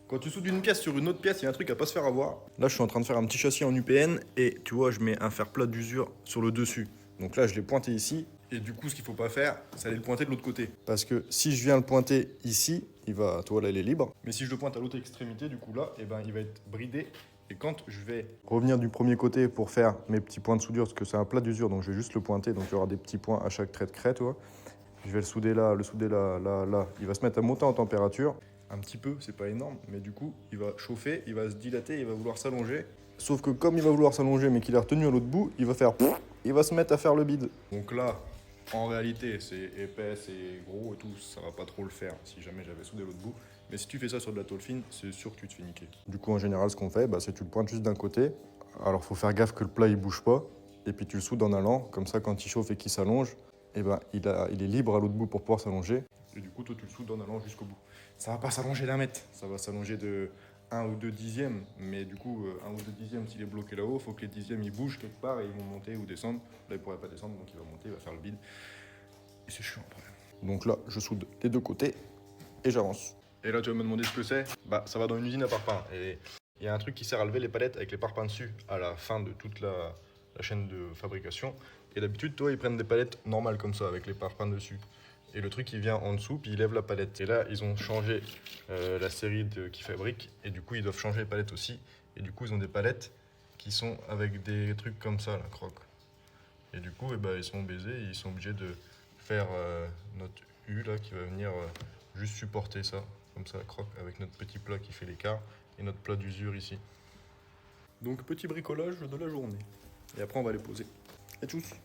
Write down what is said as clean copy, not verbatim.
Quand tu soudes une pièce sur une autre pièce, il y a un truc à pas se faire avoir. Là, je suis en train de faire un petit châssis en UPN et tu vois, je mets un fer plat d'usure sur le dessus. Donc là, je l'ai pointé ici. Et du coup, ce qu'il faut pas faire, c'est aller le pointer de l'autre côté. Parce que si je viens le pointer ici, il va, toi là, il est libre. Mais si je le pointe à l'autre extrémité, du coup là, eh ben, il va être bridé. Et quand je vais revenir du premier côté pour faire mes petits points de soudure, parce que c'est un plat d'usure, donc je vais juste le pointer, donc il y aura des petits points à chaque trait de craie, tu vois. Je vais le souder là, là. Il va se mettre à monter en température. Un petit peu, c'est pas énorme, mais du coup, il va chauffer, il va se dilater, il va vouloir s'allonger. Sauf que comme il va vouloir s'allonger, mais qu'il est retenu à l'autre bout, il va faire... Il va se mettre à faire le bide. Donc là, en réalité, c'est épais, c'est gros et tout, ça va pas trop le faire si jamais j'avais soudé l'autre bout. Mais si tu fais ça sur de la tôle fine, c'est sûr que tu te fais niquer. Du coup, en général, ce qu'on fait, c'est que tu le pointes juste d'un côté. Alors, faut faire gaffe que le plat, il bouge pas. Et puis tu le soudes en allant, comme ça, quand il chauffe et qu'il s'allonge, eh ben, il est libre à l'autre bout pour pouvoir s'allonger. Et du coup, toi, tu le soudes en allant jusqu'au bout. Ça va pas s'allonger d'1 mètre, ça va s'allonger de 1 ou 2 dixièmes. Mais du coup, 1 ou 2 dixièmes, s'il est bloqué là-haut, il faut que les dixièmes ils bougent quelque part et ils vont monter ou descendre. Là, il pourrait pas descendre, donc il va monter, il va faire le bide. Et c'est chiant après. Donc là, je soude les deux côtés et j'avance. Et là, tu vas me demander ce que c'est. Ça va dans une usine à parpaings. Et il y a un truc qui sert à lever les palettes avec les parpaings dessus à la fin de toute la chaîne de fabrication. Et d'habitude, toi, ils prennent des palettes normales comme ça, avec les parpaings dessus. Et le truc, il vient en dessous, puis il lève la palette. Et là, ils ont changé la série qu'ils fabriquent. Et du coup, ils doivent changer les palettes aussi. Et du coup, ils ont des palettes qui sont avec des trucs comme ça, la croque. Et du coup, ils sont baisés et ils sont obligés de faire notre U là, qui va venir juste supporter ça, comme ça, la croque, avec notre petit plat qui fait l'écart et notre plat d'usure ici. Donc, petit bricolage de la journée. Et après, on va les poser. Et tchuss!